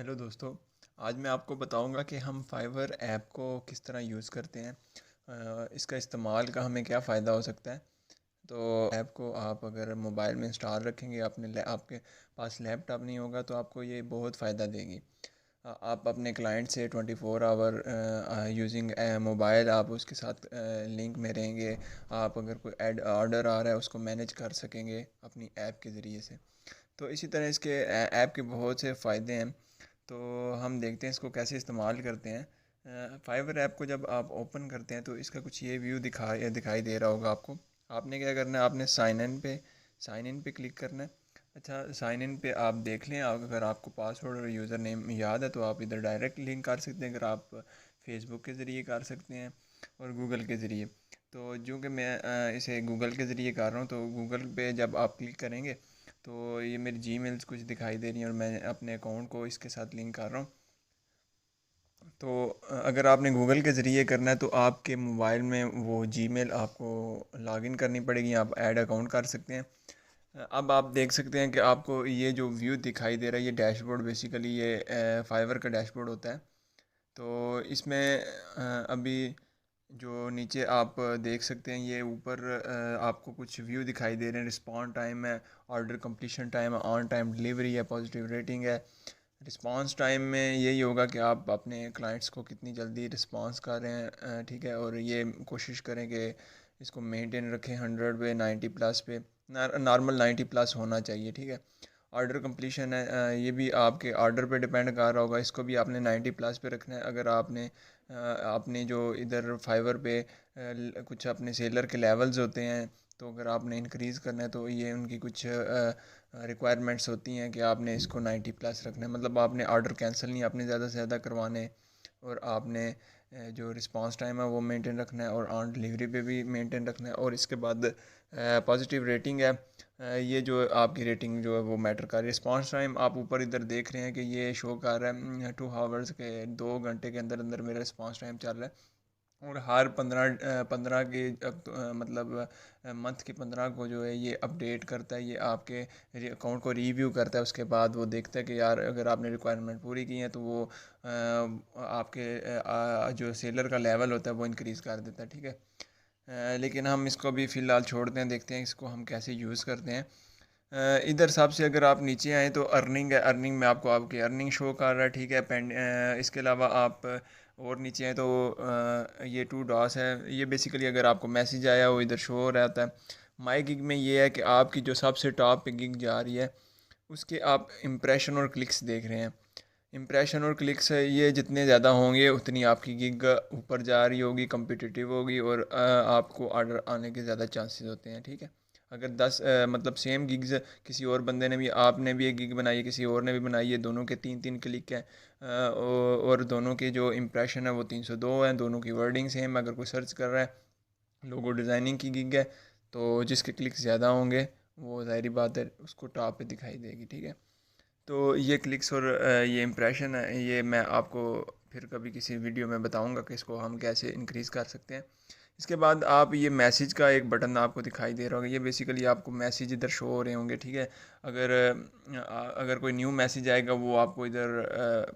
Hello दोस्तों। आज मैं आपको बताऊंगा कि हम फाइवर ऐप को किस तरह यूज़ करते हैं। इसका इस्तेमाल का हमें क्या फ़ायदा हो सकता है। तो ऐप को आप अगर मोबाइल में इंस्टॉल रखेंगे, आपके पास लैपटॉप नहीं होगा तो आपको ये बहुत फ़ायदा देगी। आप अपने क्लाइंट से 24 आवर यूजिंग मोबाइल आप उसके साथ लिंक में रहेंगे। आप अगर कोई एड ऑर्डर आ रहा है उसको मैनेज कर सकेंगे अपनी ऐप के ज़रिए से। तो इसी तरह इसके ऐप के बहुत से फ़ायदे हैं। तो हम देखते हैं इसको कैसे इस्तेमाल करते हैं। फाइवर ऐप को जब आप ओपन करते हैं तो इसका कुछ ये व्यू दिखाई दे रहा होगा आपको। आपने क्या करना है, आपने साइन इन पे क्लिक करना है। अच्छा, साइन इन पे आप देख लें, अगर आपको पासवर्ड और यूज़र नेम याद है तो आप इधर डायरेक्ट लिंक कर सकते हैं। अगर आप फेसबुक के ज़रिए कर सकते हैं और गूगल के ज़रिए। तो जो कि मैं इसे गूगल के ज़रिए कर रहा हूँ, तो गूगल पे जब आप क्लिक करेंगे तो ये मेरी जीमेल्स कुछ दिखाई दे रही हैं और मैं अपने अकाउंट को इसके साथ लिंक कर रहा हूँ। तो अगर आपने गूगल के ज़रिए करना है तो आपके मोबाइल में वो जीमेल आपको लॉगिन करनी पड़ेगी, आप ऐड अकाउंट कर सकते हैं। अब आप देख सकते हैं कि आपको ये जो व्यू दिखाई दे रहा है, ये डैशबोर्ड बेसिकली ये फाइवर का डैशबोर्ड होता है। तो इसमें अभी जो नीचे आप देख सकते हैं, ये ऊपर आपको कुछ व्यू दिखाई दे रहे हैं। रिस्पॉन्स टाइम है, ऑर्डर कंप्लीशन टाइम है, ऑन टाइम डिलीवरी है, पॉजिटिव रेटिंग है। रिस्पॉन्स टाइम में यही होगा कि आप अपने क्लाइंट्स को कितनी जल्दी रिस्पॉन्स कर रहे हैं, ठीक है। और ये कोशिश करें कि इसको मेंटेन रखें 100 पे, 90 प्लस पे। नॉर्मल 90 प्लस होना चाहिए, ठीक है। ऑर्डर कंप्लीशन है, ये भी आपके ऑर्डर पे डिपेंड कर रहा होगा। इसको भी आपने 90 प्लस पे रखना है। अगर आपने जो इधर फाइवर पे कुछ अपने सेलर के लेवल्स होते हैं, तो अगर आपने इंक्रीज़ करना है तो ये उनकी कुछ रिक्वायरमेंट्स होती हैं कि आपने इसको 90 प्लस रखना है। मतलब आपने ऑर्डर कैंसिल नहीं, आपने ज़्यादा से ज़्यादा करवाने। और आपने जो रिस्पांस टाइम है वो मेंटेन रखना है और ऑन डिलीवरी पे भी मेंटेन रखना है। और इसके बाद पॉजिटिव रेटिंग है, ये जो आपकी रेटिंग जो है वो मैटर कर रही है। रिस्पांस टाइम आप ऊपर इधर देख रहे हैं कि ये शो कर रहा है 2 आवर्स के, 2 घंटे के अंदर अंदर मेरा रिस्पांस टाइम चल रहा है। और हर 15 के मतलब मंथ की 15 को जो है ये अपडेट करता है, ये आपके अकाउंट को रिव्यू करता है। उसके बाद वो देखता है कि यार अगर आपने रिक्वायरमेंट पूरी की है तो वो आपके जो सेलर का लेवल होता है वो इंक्रीज़ कर देता है, ठीक है। लेकिन हम इसको भी फ़िलहाल छोड़ते हैं, देखते हैं इसको हम कैसे यूज़ करते हैं। इधर सबसे अगर आप नीचे आएँ तो अर्निंग है। अर्निंग में आपको आपकी अर्निंग शो कर रहा है, ठीक है। इसके अलावा आप और नीचे आएँ तो ये टू डॉट्स है, ये बेसिकली अगर आपको मैसेज आया वो इधर शो हो रहा होता है। माई गिग में ये है कि आपकी जो सबसे टॉप पे गिग जा रही है उसके आप इम्प्रेशन और क्लिक्स देख रहे हैं। इम्प्रेशन और क्लिक्स ये जितने ज़्यादा होंगे उतनी आपकी गिग ऊपर जा रही होगी, कम्पिटिटिव होगी और आपको ऑर्डर आने के ज़्यादा चांसेस होते हैं, ठीक है। अगर 10 मतलब सेम गिग्स किसी और बंदे ने भी, आपने भी एक गिग बनाई है, किसी और ने भी बनाई है, दोनों के 3-3 क्लिक हैं, और दोनों के जो इम्प्रेशन है वो 302 हैं, दोनों की वर्डिंग सेम। अगर कोई सर्च कर रहा है, लोगो डिज़ाइनिंग की गिग है, तो जिसके क्लिक्स ज़्यादा होंगे वो ज़ाहिर बात है उसको टॉप पे दिखाई देगी, ठीक है। तो ये क्लिक्स और ये इम्प्रेशन है, ये मैं आपको फिर कभी किसी वीडियो में बताऊंगा कि इसको हम कैसे इंक्रीज़ कर सकते हैं। इसके बाद आप ये मैसेज का एक बटन आपको दिखाई दे रहा होगा, ये बेसिकली आपको मैसेज इधर शो हो रहे होंगे, ठीक है। अगर अगर कोई न्यू मैसेज आएगा वो आपको इधर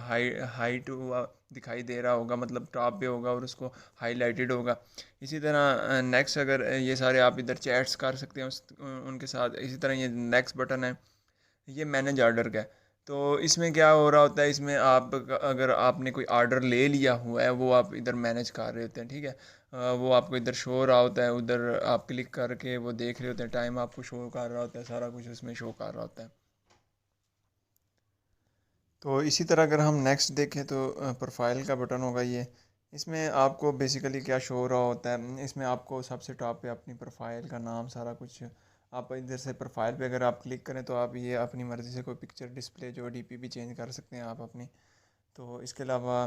हाई हाइट हुआ दिखाई दे रहा होगा, मतलब टॉप पे होगा और उसको हाईलाइटेड होगा। इसी तरह नेक्स्ट, अगर ये सारे आप इधर चैट्स कर सकते हैं उनके साथ। इसी तरह ये नेक्स्ट बटन है, ये मैनेज ऑर्डर का है। तो इसमें क्या हो रहा होता है, इसमें अगर आपने कोई ऑर्डर ले लिया हुआ है वो आप इधर मैनेज कर रहे होते हैं, ठीक है। वो आपको इधर शो हो रहा होता है, उधर आप क्लिक करके वो देख रहे होते हैं, टाइम आपको शो कर रहा होता है, सारा कुछ उसमें शो कर रहा होता है। तो इसी तरह अगर हम नेक्स्ट देखें तो प्रोफाइल का बटन होगा ये। इसमें आपको बेसिकली क्या शो हो रहा होता है, इसमें आपको सबसे टॉप पे अपनी प्रोफाइल का नाम सारा कुछ, आप इधर से प्रोफाइल पे अगर आप क्लिक करें तो आप ये अपनी मर्ज़ी से कोई पिक्चर डिस्प्ले जो डीपी भी चेंज कर सकते हैं आप अपनी। तो इसके अलावा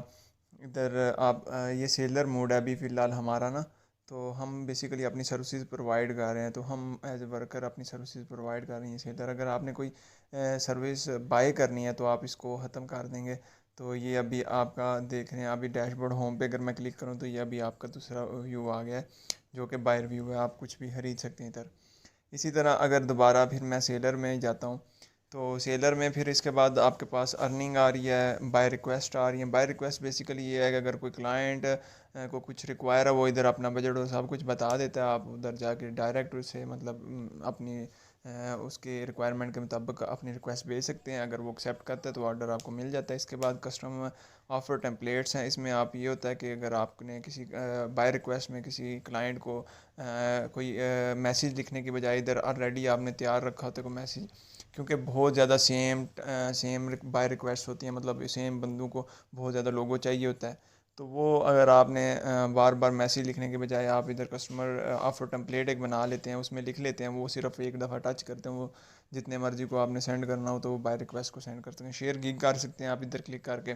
इधर आप ये सेलर मोड है अभी फ़िलहाल हमारा ना। तो हम बेसिकली अपनी सर्विसेज प्रोवाइड कर रहे हैं, तो हम एज ए वर्कर अपनी सर्विसेज प्रोवाइड कर रही हैं सेलर। अगर आपने कोई सर्विस बाय करनी है तो आप इसको ख़त्म कर देंगे। तो ये अभी आपका देख रहे हैं, अभी डैशबोर्ड होम पे अगर मैं क्लिक करूँ तो ये अभी आपका दूसरा व्यू आ गया है जो कि बायर व्यू है, आप कुछ भी खरीद सकते हैं इधर। इसी तरह अगर दोबारा फिर मैं सेलर में जाता हूँ, तो सेलर में फिर इसके बाद आपके पास अर्निंग आ रही है, बाय रिक्वेस्ट आ रही है। बाय रिक्वेस्ट बेसिकली ये है कि अगर कोई क्लाइंट को कुछ रिक्वायर है, वो इधर अपना बजट और सब कुछ बता देता है, आप उधर जाके डायरेक्ट उससे मतलब अपनी उसके रिक्वायरमेंट के मुताबिक अपनी रिक्वेस्ट भेज सकते हैं। अगर वो एक्सेप्ट करता है तो ऑर्डर आपको मिल जाता है। इसके बाद कस्टमर ऑफ़र टेम्पलेट्स हैं। इसमें आप ये होता है कि अगर आपने किसी बाय रिक्वेस्ट में किसी क्लाइंट को कोई मैसेज लिखने की बजाय इधर ऑलरेडी आपने तैयार रखा होता है कोई मैसेज, क्योंकि बहुत ज़्यादा सेम बाय रिक्वेस्ट होती हैं, मतलब सेम बंदों को बहुत ज़्यादा लोगो चाहिए होता है। तो वो अगर आपने बार बार मैसेज लिखने के बजाय आप इधर कस्टमर ऑफर टेम्पलेट एक बना लेते हैं, उसमें लिख लेते हैं, वो सिर्फ एक दफ़ा टच करते हैं, वो जितने मर्ज़ी को आपने सेंड करना हो तो वो बाय रिक्वेस्ट को सेंड कर सकते हैं। शेयर गिग कर सकते हैं आप इधर क्लिक करके,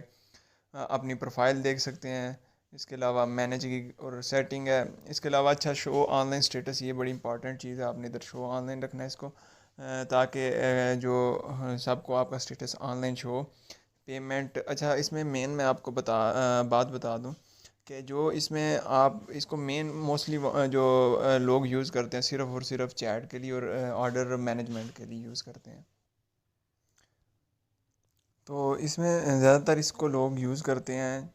अपनी प्रोफाइल देख सकते हैं। इसके अलावा मैनेज गिग और सेटिंग है। इसके अलावा अच्छा, शो ऑनलाइन स्टेटस, ये बड़ी इंपॉर्टेंट चीज़ है, आपने इधर शो ऑनलाइन रखना है इसको, ताकि जो सबको आपका स्टेटस ऑनलाइन शो हो। पेमेंट, अच्छा इसमें मेन मैं आपको बात बता दूं कि जो इसमें आप इसको मेन मोस्टली जो लोग यूज़ करते हैं सिर्फ़ और सिर्फ चैट के लिए और ऑर्डर मैनेजमेंट के लिए यूज़ करते हैं। तो इसमें ज़्यादातर इसको लोग यूज़ करते हैं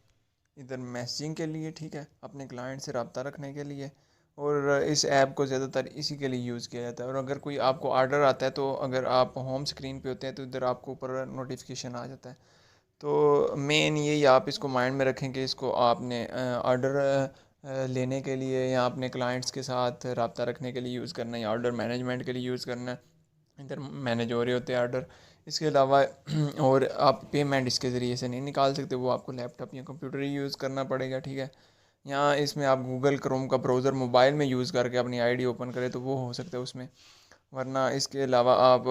इधर मैसेजिंग के लिए, ठीक है, अपने क्लाइंट से रब्ता रखने के लिए। और इस ऐप को ज़्यादातर इसी के लिए यूज़ किया जाता है। और अगर कोई आपको ऑर्डर आता है तो अगर आप होम स्क्रीन पे होते हैं तो इधर आपको ऊपर नोटिफिकेशन आ जाता है। तो मेन यही आप इसको माइंड में रखें कि इसको आपने ऑर्डर लेने के लिए या अपने क्लाइंट्स के साथ रब्ता रखने के लिए यूज़ करना है, या ऑर्डर मैनेजमेंट के लिए यूज़ करना है, इधर मैनेज हो रहे होते हैं ऑर्डर। इसके अलावा और आप पेमेंट इसके ज़रिए से नहीं निकाल सकते, वो आपको लैपटॉप या कंप्यूटर ही यूज़ करना पड़ेगा, ठीक है। यहाँ इसमें आप गूगल क्रोम का ब्राउज़र मोबाइल में यूज़ करके अपनी आईडी ओपन करें तो वो हो सकता है उसमें, वरना इसके अलावा आप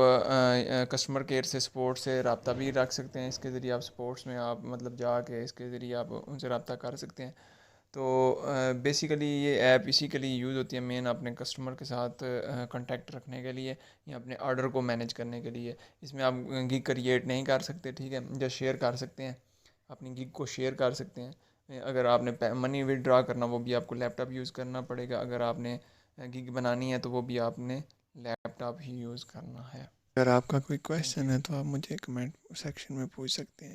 कस्टमर केयर से सपोर्ट से रब्ता भी रख सकते हैं। इसके ज़रिए आप सपोर्ट्स में आप मतलब जाके इसके ज़रिए आप उनसे रब्ता कर सकते हैं। तो बेसिकली ये ऐप इसी के लिए यूज़ होती है, मेन अपने कस्टमर के साथ कांटेक्ट रखने के लिए या अपने ऑर्डर को मैनेज करने के लिए। इसमें आप गिग क्रिएट नहीं कर सकते, ठीक है, जस्ट शेयर कर सकते हैं, अपनी गिग को शेयर कर सकते हैं। अगर आपने मनी विदड्रॉ करना वो भी आपको लैपटॉप यूज़ करना पड़ेगा। अगर आपने गिग बनानी है तो वो भी आपने लैपटॉप ही यूज़ करना है। अगर आपका कोई क्वेश्चन है तो आप मुझे कमेंट सेक्शन में पूछ सकते हैं।